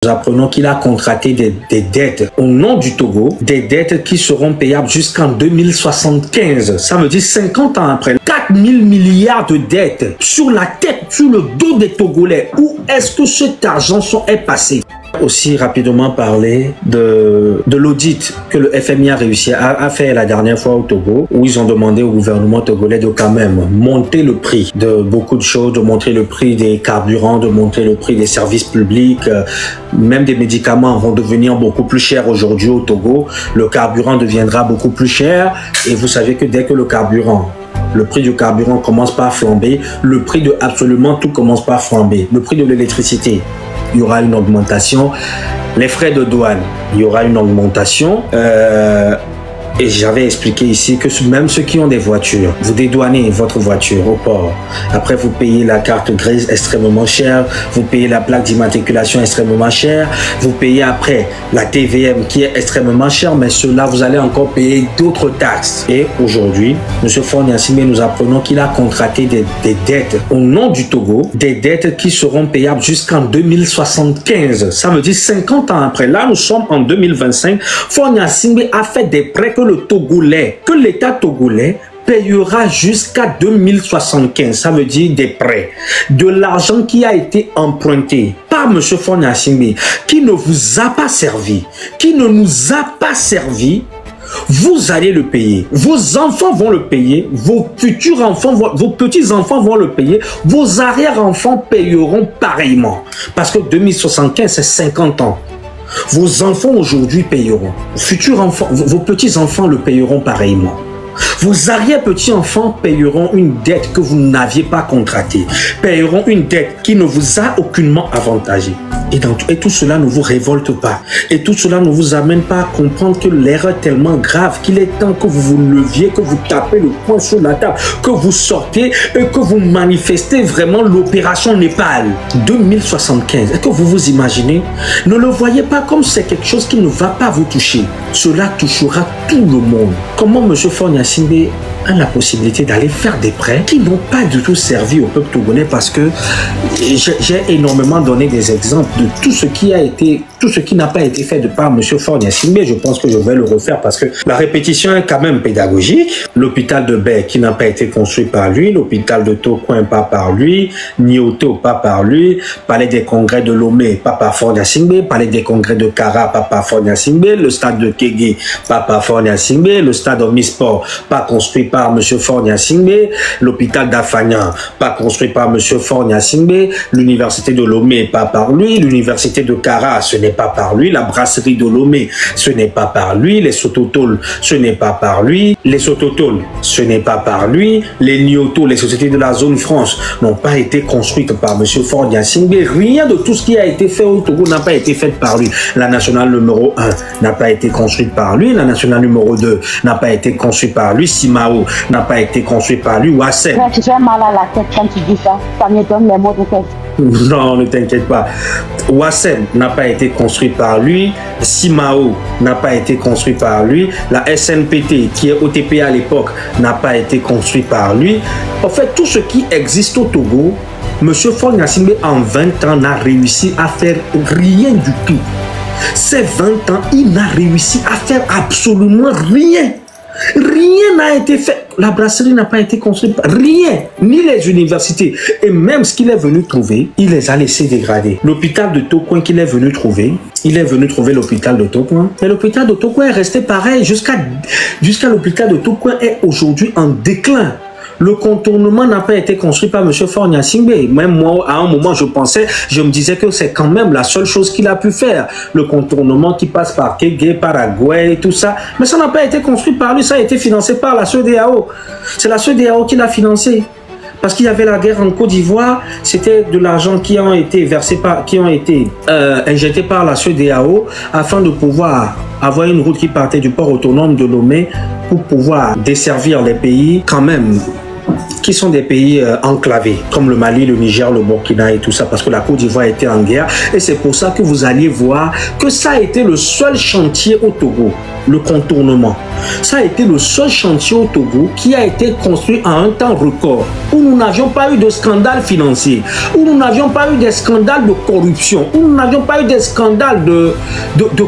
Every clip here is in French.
Nous apprenons qu'il a contracté des dettes au nom du Togo, des dettes qui seront payables jusqu'en 2075. Ça veut dire 50 ans après. 4 000 milliards de dettes sur la tête, sur le dos des Togolais. Où est-ce que cet argent est passé? Aussi rapidement parler de l'audit que le FMI a réussi à faire la dernière fois au Togo, où ils ont demandé au gouvernement togolais de quand même monter le prix de beaucoup de choses, de monter le prix des carburants, de monter le prix des services publics, même des médicaments vont devenir beaucoup plus chers aujourd'hui au Togo, le carburant deviendra beaucoup plus cher et vous savez que dès que le prix du carburant commence par flamber, le prix de absolument tout commence par flamber, le prix de l'électricité, il y aura une augmentation. Les frais de douane, il y aura une augmentation. Et j'avais expliqué ici que même ceux qui ont des voitures, vous dédouanez votre voiture au port. Après, vous payez la carte grise extrêmement chère. Vous payez la plaque d'immatriculation extrêmement chère. Vous payez après la TVM qui est extrêmement chère. Mais cela, vous allez encore payer d'autres taxes. Et aujourd'hui, M. Faure Gnassingbé, nous apprenons qu'il a contracté des dettes au nom du Togo. Des dettes qui seront payables jusqu'en 2075. Ça veut dire 50 ans après. Là, nous sommes en 2025. Faure Gnassingbé a fait des prêts que l'État togolais payera jusqu'à 2075. Ça veut dire des prêts. De l'argent qui a été emprunté par M. Faure Gnassingbé, qui ne vous a pas servi, qui ne nous a pas servi, vous allez le payer. Vos enfants vont le payer. Vos futurs enfants, vos petits-enfants vont le payer. Vos arrière-enfants payeront pareillement. Parce que 2075, c'est 50 ans. Vos enfants aujourd'hui payeront. Futurs enfants, vos petits-enfants le payeront pareillement. Vos arrière-petits-enfants payeront une dette que vous n'aviez pas contractée. Payeront une dette qui ne vous a aucunement avantagé. Et tout cela ne vous révolte pas. Et tout cela ne vous amène pas à comprendre que l'erreur est tellement grave qu'il est temps que vous vous leviez, que vous tapez le poing sur la table, que vous sortez et que vous manifestez vraiment l'opération Népal 2075. Est-ce que vous vous imaginez? Ne le voyez pas comme c'est quelque chose qui ne va pas vous toucher. Cela touchera tout le monde. Comment M. Faure Gnassingbé a la possibilité d'aller faire des prêts qui n'ont pas du tout servi au peuple togolais, parce que j'ai énormément donné des exemples de tout ce qui a été, tout ce qui n'a pas été fait de par M. Faure Gnassingbé. Je pense que je vais le refaire parce que la répétition est quand même pédagogique. L'hôpital de Baie qui n'a pas été construit par lui, l'hôpital de Tokoin pas par lui, Nioto pas par lui, palais des congrès de Lomé pas par Faure Gnassingbé, palais des congrès de Kara pas par Faure Gnassingbé, le stade de Kégué pas par Faure Gnassingbé, le stade Omnisport pas construit par M. Faure Gnassingbé, l'hôpital d'Afagnan pas construit par M. Faure Gnassingbé, l'université de Lomé pas par lui, l'université de Kara ce n'est pas par lui, la brasserie de Lomé ce n'est pas par lui, les Sototol ce n'est pas par lui, les Sototol ce n'est pas par lui, les Nioto, les sociétés de la zone France n'ont pas été construites par M. Faure Gnassingbé. Rien de tout ce qui a été fait au Togo n'a pas été fait par lui. La nationale numéro 1 n'a pas été construite par lui, la nationale numéro 2 n'a pas été construite par lui, Simao n'a pas été construite par lui, Wassem. Tu fais mal à la tête quand tu dis ça, ça me donne les mots de tête. Non, ne t'inquiète pas. Wassem n'a pas été construit par lui, Simao n'a pas été construit par lui, la SNPT qui est OTP à l'époque n'a pas été construit par lui. En fait, tout ce qui existe au Togo, M. Faure Gnassingbé en 20 ans n'a réussi à faire rien du tout. Ces 20 ans, il n'a réussi à faire absolument rien. Rien n'a été fait. La brasserie n'a pas été construite. Rien. Ni les universités. Et même ce qu'il est venu trouver, il les a laissés dégrader. L'hôpital de Tokoin qu'il est venu trouver, il est venu trouver l'hôpital de Tokoin. Et l'hôpital de Tokoin est resté pareil jusqu'à l'hôpital de Tokoin est aujourd'hui en déclin. Le contournement n'a pas été construit par M. Faure Gnassingbé. Même moi, à un moment, je me disais que c'est quand même la seule chose qu'il a pu faire. Le contournement qui passe par Kégué, Paraguay et tout ça. Mais ça n'a pas été construit par lui, ça a été financé par la CEDEAO. C'est la CEDEAO qui l'a financé. Parce qu'il y avait la guerre en Côte d'Ivoire, c'était de l'argent qui ont été versés injectés par la CEDEAO afin de pouvoir avoir une route qui partait du port autonome de Lomé pour pouvoir desservir les pays quand même qui sont des pays enclavés, comme le Mali, le Niger, le Burkina et tout ça, parce que la Côte d'Ivoire était en guerre. Et c'est pour ça que vous alliez voir que ça a été le seul chantier au Togo, le contournement. Ça a été le seul chantier au Togo qui a été construit en un temps record, où nous n'avions pas eu de scandale financier, où nous n'avions pas eu des scandales de corruption, où nous n'avions pas eu des scandales de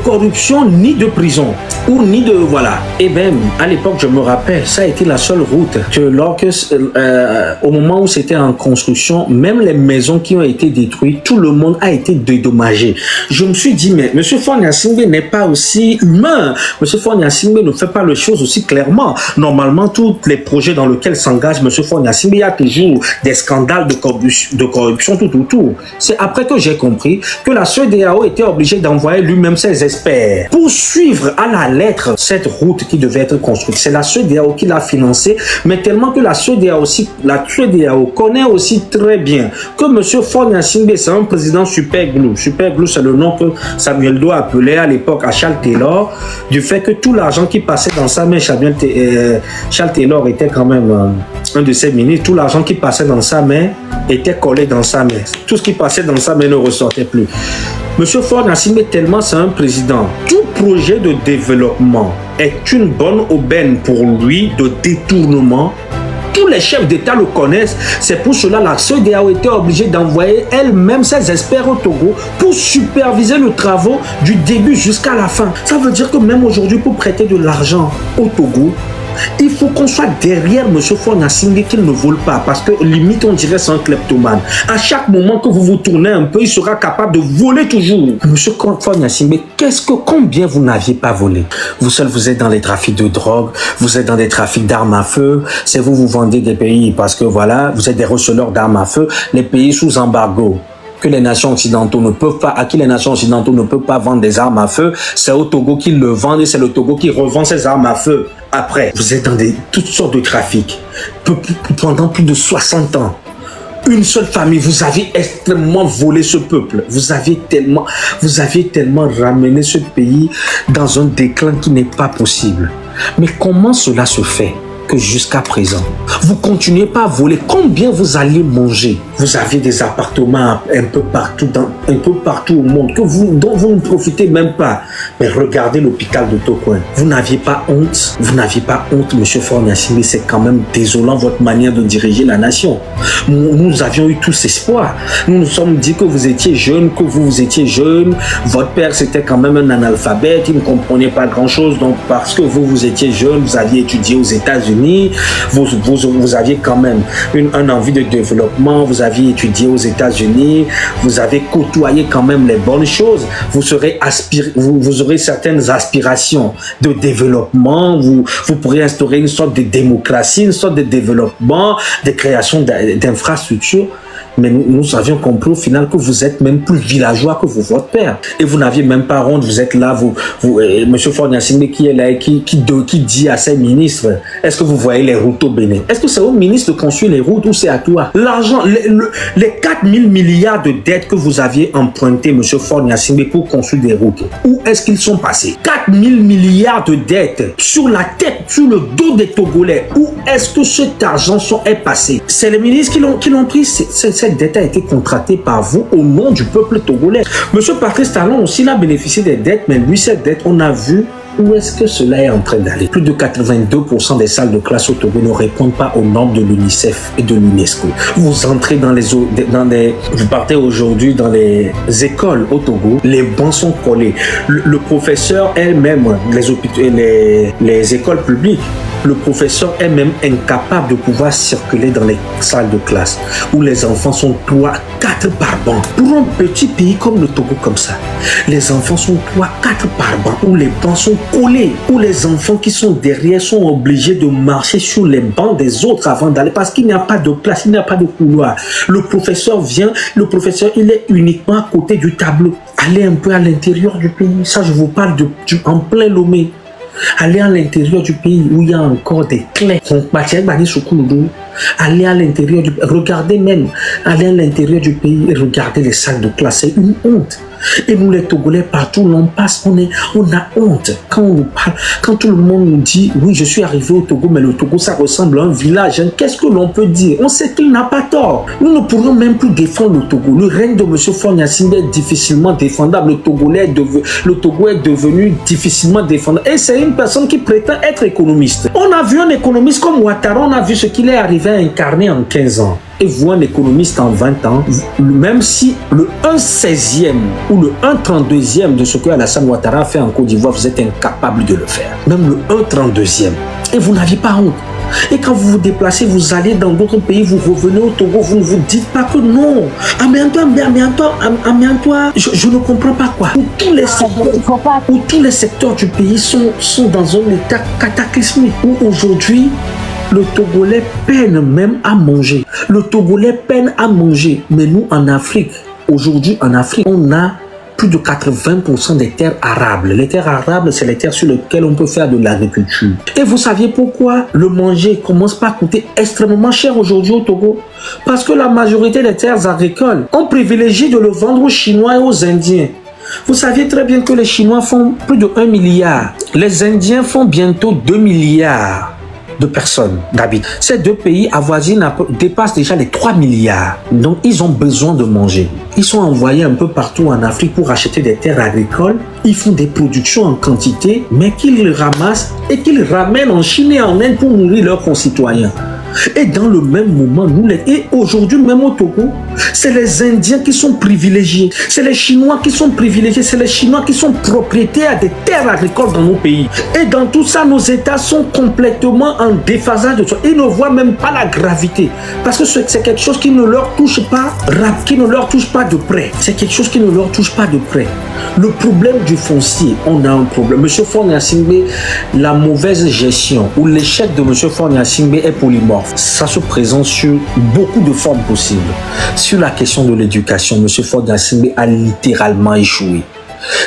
corruption ni de prison, ou ni de... voilà. Et même, à l'époque, je me rappelle, ça a été la seule route que au moment où c'était en construction, même les maisons qui ont été détruites, tout le monde a été dédommagé. Je me suis dit, mais M. Faure Gnassingbé n'est pas aussi humain. M. Faure Gnassingbé ne fait pas les choses aussi clairement. Normalement, tous les projets dans lesquels s'engage M. Faure Gnassingbé, il y a toujours des scandales de corruption tout autour. C'est après que j'ai compris que la CEDEAO était obligée d'envoyer lui-même ses experts pour suivre à la lettre cette route qui devait être construite. C'est la CEDEAO qui l'a financée, mais tellement que la CEDEAO connaît aussi très bien que M. Faure Gnassingbé, c'est un président super glue. Super glue, c'est le nom que Samuel Doe appelait à l'époque à Charles Taylor, du fait que tout l'argent qui passait dans sa main, Charles Taylor était quand même un de ses ministres, tout l'argent qui passait dans sa main était collé dans sa main. Tout ce qui passait dans sa main ne ressortait plus. M. Faure Gnassingbé, tellement c'est un président, tout projet de développement est une bonne aubaine pour lui de détournement. Tous les chefs d'État le connaissent. C'est pour cela que la CEDEAO était obligée d'envoyer elle-même ses experts au Togo pour superviser le travaux du début jusqu'à la fin. Ça veut dire que même aujourd'hui, pour prêter de l'argent au Togo, il faut qu'on soit derrière M. Faure Gnassingbé qu'il ne vole pas, parce que limite on dirait c'est un kleptomane. À chaque moment que vous vous tournez un peu, il sera capable de voler toujours. M. Faure Gnassingbé, combien vous n'aviez pas volé? Vous seul, vous êtes dans les trafics de drogue, vous êtes dans des trafics d'armes à feu, c'est vous vendez des pays parce que voilà, vous êtes des receleurs d'armes à feu, les pays sous embargo. Que les nations occidentaux ne peuvent pas, à qui les nations occidentaux ne peuvent pas vendre des armes à feu, c'est au Togo qu'ils le vendent et c'est le Togo qui revend ses armes à feu. Après, vous êtes dans toutes sortes de trafics pendant plus de 60 ans. Une seule famille, vous avez extrêmement volé ce peuple. Vous avez tellement ramené ce pays dans un déclin qui n'est pas possible. Mais comment cela se fait que jusqu'à présent, vous continuez pas à voler? Combien vous alliez manger? Vous aviez des appartements un peu partout au monde dont vous ne profitez même pas. Mais regardez l'hôpital de Tokoin. Vous n'aviez pas honte? Vous n'aviez pas honte, M. Faure Gnassingbé? C'est quand même désolant votre manière de diriger la nation. Nous avions eu tous espoir. Nous nous sommes dit que vous étiez jeune, Votre père, c'était quand même un analphabète. Il ne comprenait pas grand-chose. Donc, parce que vous étiez jeune, vous aviez étudié aux États-Unis. Vous aviez quand même une envie de développement, vous aviez étudié aux États-Unis, vous avez côtoyé quand même les bonnes choses, vous aurez certaines aspirations de développement, vous pourrez instaurer une sorte de démocratie, une sorte de développement, de création d'infrastructures. Mais nous avions compris au final que vous êtes même plus villageois que votre père. Et vous n'aviez même pas honte, vous êtes là, M. Faure Gnassingbé qui est là et qui dit à ses ministres, est-ce que vous voyez les routes au Bénin? Est-ce que c'est au ministre de construire les routes ou c'est à toi? L'argent, les 4 000 milliards de dettes que vous aviez emprunté, M. Faure Gnassingbé, pour construire des routes, où est-ce qu'ils sont passés? 4 000 milliards de dettes sur la tête, sur le dos des Togolais. Où est-ce que cet argent est passé? C'est les ministres qui l'ont pris. Cette dette a été contractée par vous au nom du peuple togolais. Monsieur Patrice Talon aussi a bénéficié des dettes, mais lui, cette dette, on a vu où est-ce que cela est en train d'aller. Plus de 82% des salles de classe au Togo ne répondent pas aux normes de l'UNICEF et de l'UNESCO. Vous entrez vous partez aujourd'hui dans les écoles au Togo, les bancs sont collés. Le professeur elle-même, les hôpitaux et les écoles publiques, le professeur est même incapable de pouvoir circuler dans les salles de classe où les enfants sont 3, 4 par banc. Pour un petit pays comme le Togo comme ça, les enfants sont 3, 4 par banc où les bancs sont collés, où les enfants qui sont derrière sont obligés de marcher sur les bancs des autres avant d'aller parce qu'il n'y a pas de place, il n'y a pas de couloir. Le professeur vient, il est uniquement à côté du tableau. Allez un peu à l'intérieur du pays, ça je vous parle en plein Lomé. Allez à l'intérieur du pays où il y a encore des clés. Allez à l'intérieur du pays. Regardez même. Allez à l'intérieur du pays et regardez les salles de classe. C'est une honte. Et nous, les Togolais, partout où l'on passe, on a honte. Quand on nous parle, quand tout le monde nous dit, oui, je suis arrivé au Togo, mais le Togo, ça ressemble à un village. Qu'est-ce que l'on peut dire? On sait qu'il n'a pas tort. Nous ne pourrons même plus défendre le Togo. Le règne de M. Faure Gnassingbé est difficilement défendable. Le Togo est devenu difficilement défendable. Et c'est une personne qui prétend être économiste. On a vu un économiste comme Ouattara, on a vu ce qu'il est arrivé à incarner en 15 ans. Et vous, un économiste en 20 ans, même si le 1/16e ou le 1/32e de ce que Alassane Ouattara a fait en Côte d'Ivoire, vous êtes incapable de le faire. Même le 1/32e. Et vous n'aviez pas honte. Et quand vous vous déplacez, vous allez dans d'autres pays, vous revenez au Togo, vous ne vous dites pas que non. Amiens-toi, je ne comprends pas quoi. Où tous les secteurs du pays sont dans un état cataclysmique. Où aujourd'hui, le Togolais peine même à manger. Le Togolais peine à manger. Mais nous, en Afrique, aujourd'hui, en Afrique, on a plus de 80% des terres arables. Les terres arables, c'est les terres sur lesquelles on peut faire de l'agriculture. Et vous saviez pourquoi le manger commence par coûter extrêmement cher aujourd'hui au Togo? Parce que la majorité des terres agricoles, on privilégie de le vendre aux Chinois et aux Indiens. Vous saviez très bien que les Chinois font plus de 1 milliard. Les Indiens font bientôt 2 milliards de personnes d'habitants. Ces deux pays avoisinent, dépassent déjà les 3 milliards. Donc, ils ont besoin de manger. Ils sont envoyés un peu partout en Afrique pour acheter des terres agricoles. Ils font des productions en quantité, mais qu'ils ramassent et qu'ils ramènent en Chine et en Inde pour nourrir leurs concitoyens. Et dans le même moment, et aujourd'hui même au Togo, c'est les Indiens qui sont privilégiés, c'est les Chinois qui sont privilégiés, c'est les Chinois qui sont propriétaires des terres agricoles dans nos pays. Et dans tout ça, nos États sont complètement en déphasage de soi. Ils ne voient même pas la gravité, parce que c'est quelque chose qui ne leur touche pas, de près. C'est quelque chose qui ne leur touche pas de près. Le problème du foncier, on a un problème. M. Faure Gnassingbé, la mauvaise gestion ou l'échec de M. Faure Gnassingbé est polymorphe. Ça se présente sur beaucoup de formes possibles. Sur la question de l'éducation, M. Faure Gnassingbé a littéralement échoué.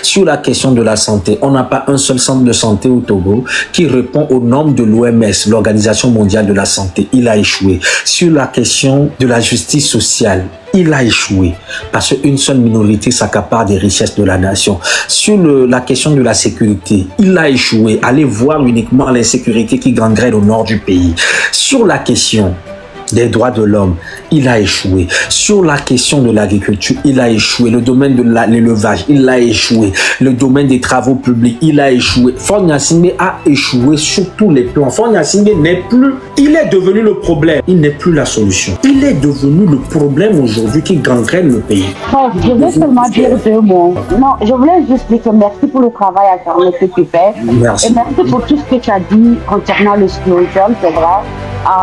Sur la question de la santé, on n'a pas un seul centre de santé au Togo qui répond aux normes de l'OMS, l'Organisation mondiale de la santé. Il a échoué. Sur la question de la justice sociale, il a échoué parce qu'une seule minorité s'accapare des richesses de la nation. Sur la question de la sécurité, il a échoué. Allez voir uniquement l'insécurité qui gangrène au nord du pays. Sur la question des droits de l'homme, il a échoué. Sur la question de l'agriculture, il a échoué. Le domaine de l'élevage, il a échoué. Le domaine des travaux publics, il a échoué. Faure Gnassingbé a échoué sur tous les plans. Faure Gnassingbé n'est plus, il est devenu le problème. Il n'est plus la solution. Il est devenu le problème aujourd'hui qui gangrène le pays. Je voulais seulement dire 2 mots. Non, je voulais juste dire que merci pour le travail acharné que tu fais. Merci. Et merci pour tout ce que tu as dit concernant le spirituel, c'est vrai.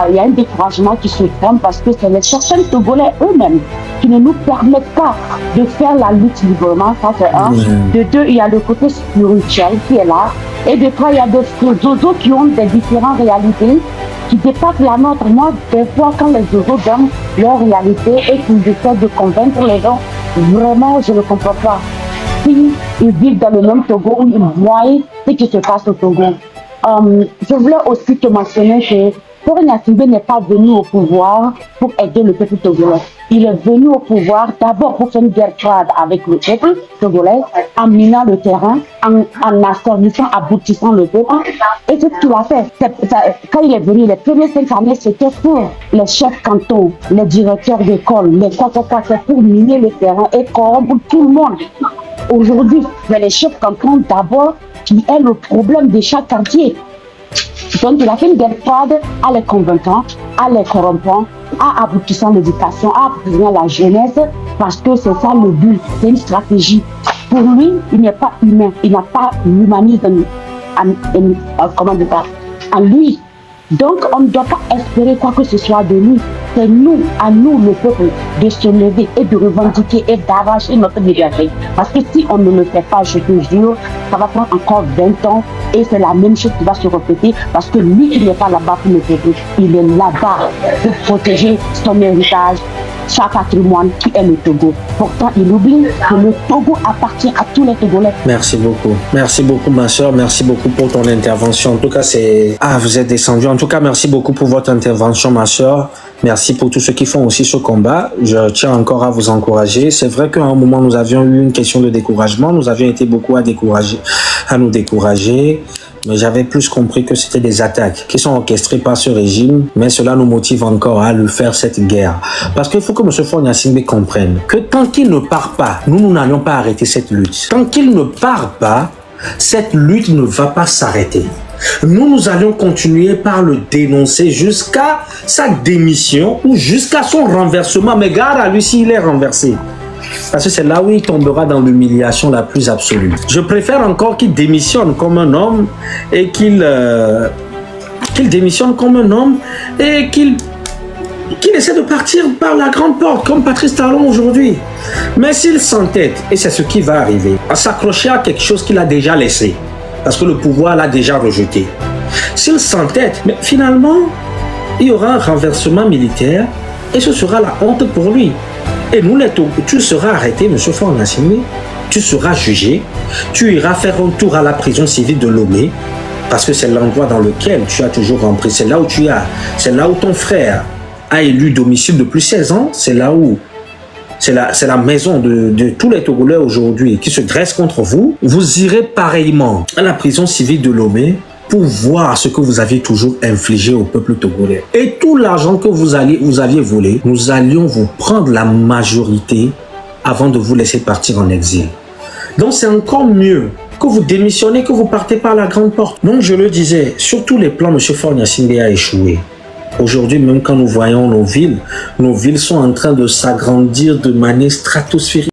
Il y a un découragement qui se forme parce que c'est les certains Togolais eux-mêmes qui ne nous permettent pas de faire la lutte librement, ça c'est un. De 2, il y a le côté spirituel qui est là. Et de 3, il y a des zozos qui ont des différentes réalités qui dépassent la nôtre. Moi, des fois, quand les zozos donnent leur réalité et qu'ils essaient de convaincre les gens, vraiment, je ne comprends pas. Si ils vivent dans le même Togo où ils voient ce qui se passe au Togo. Je voulais aussi te mentionner que Faure Gnassingbé n'est pas venu au pouvoir pour aider le peuple togolais. Il est venu au pouvoir d'abord pour faire une guerre froide avec le peuple togolais, en minant le terrain, en asservissant, aboutissant le peuple. Et c'est ce qu'il a fait. Quand il est venu, les premières 5 années, c'était pour les chefs cantons, les directeurs d'école, les quoi, c'est pour miner le terrain et corrompre tout le monde. Aujourd'hui, c'est les chefs cantons d'abord qui est le problème de chaque quartier. Donc, il a fait une guerre froide à les convaincant, à les corrompant, à aboutissant l'éducation, à aboutissant la jeunesse, parce que c'est ça le but, c'est une stratégie. Pour lui, il n'est pas humain, il n'a pas l'humanisme en lui. Donc, on ne doit pas espérer quoi que ce soit de lui. C'est nous, à nous, le peuple, de se lever et de revendiquer et d'arracher notre liberté. Parce que si on ne le fait pas, je te jure, ça va prendre encore 20 ans et c'est la même chose qui va se répéter parce que lui, il n'est pas là-bas pour le peuple. Il est là-bas pour protéger son héritage, son patrimoine qui est le Togo. Pourtant, il oublie que le Togo appartient à tous les Togolais. Merci beaucoup. Merci beaucoup, ma soeur. Merci beaucoup pour ton intervention. En tout cas, c'est... Ah, vous êtes descendu. En tout cas, merci beaucoup pour votre intervention, ma soeur. Merci pour tous ceux qui font aussi ce combat. Je tiens encore à vous encourager. C'est vrai qu'à un moment, nous avions eu une question de découragement. Nous avions été beaucoup à nous décourager. Mais j'avais plus compris que c'était des attaques qui sont orchestrées par ce régime. Mais cela nous motive encore à lui faire cette guerre. Parce qu'il faut que M. Faure Gnassingbé comprenne que tant qu'il ne part pas, nous n'allons pas arrêter cette lutte. Tant qu'il ne part pas, cette lutte ne va pas s'arrêter. Nous allons continuer par le dénoncer jusqu'à sa démission ou jusqu'à son renversement. Mais garde à lui s'il est renversé. Parce que c'est là où il tombera dans l'humiliation la plus absolue. Je préfère encore qu'il démissionne comme un homme et qu'il démissionne comme un homme et qu'il essaie de partir par la grande porte comme Patrice Talon aujourd'hui. Mais s'il s'entête, et c'est ce qui va arriver, à s'accrocher à quelque chose qu'il a déjà laissé, parce que le pouvoir l'a déjà rejeté. S'il s'entête, mais finalement, il y aura un renversement militaire et ce sera la honte pour lui. Et nous, les Togo, tu seras arrêté, M. Faure Gnassingbé, tu seras jugé, tu iras faire un tour à la prison civile de Lomé, parce que c'est l'endroit dans lequel tu as toujours rempli, c'est là où ton frère a élu domicile depuis 16 ans, c'est là où c'est la maison de tous les Togolais aujourd'hui qui se dressent contre vous. Vous irez pareillement à la prison civile de Lomé pour voir ce que vous aviez toujours infligé au peuple togolais. Et tout l'argent que vous aviez volé, nous allions vous prendre la majorité avant de vous laisser partir en exil. Donc c'est encore mieux que vous démissionnez, que vous partez par la grande porte. Donc je le disais, sur tous les plans, M. Faure Gnassingbé a échoué. Aujourd'hui, même quand nous voyons nos villes sont en train de s'agrandir de manière stratosphérique.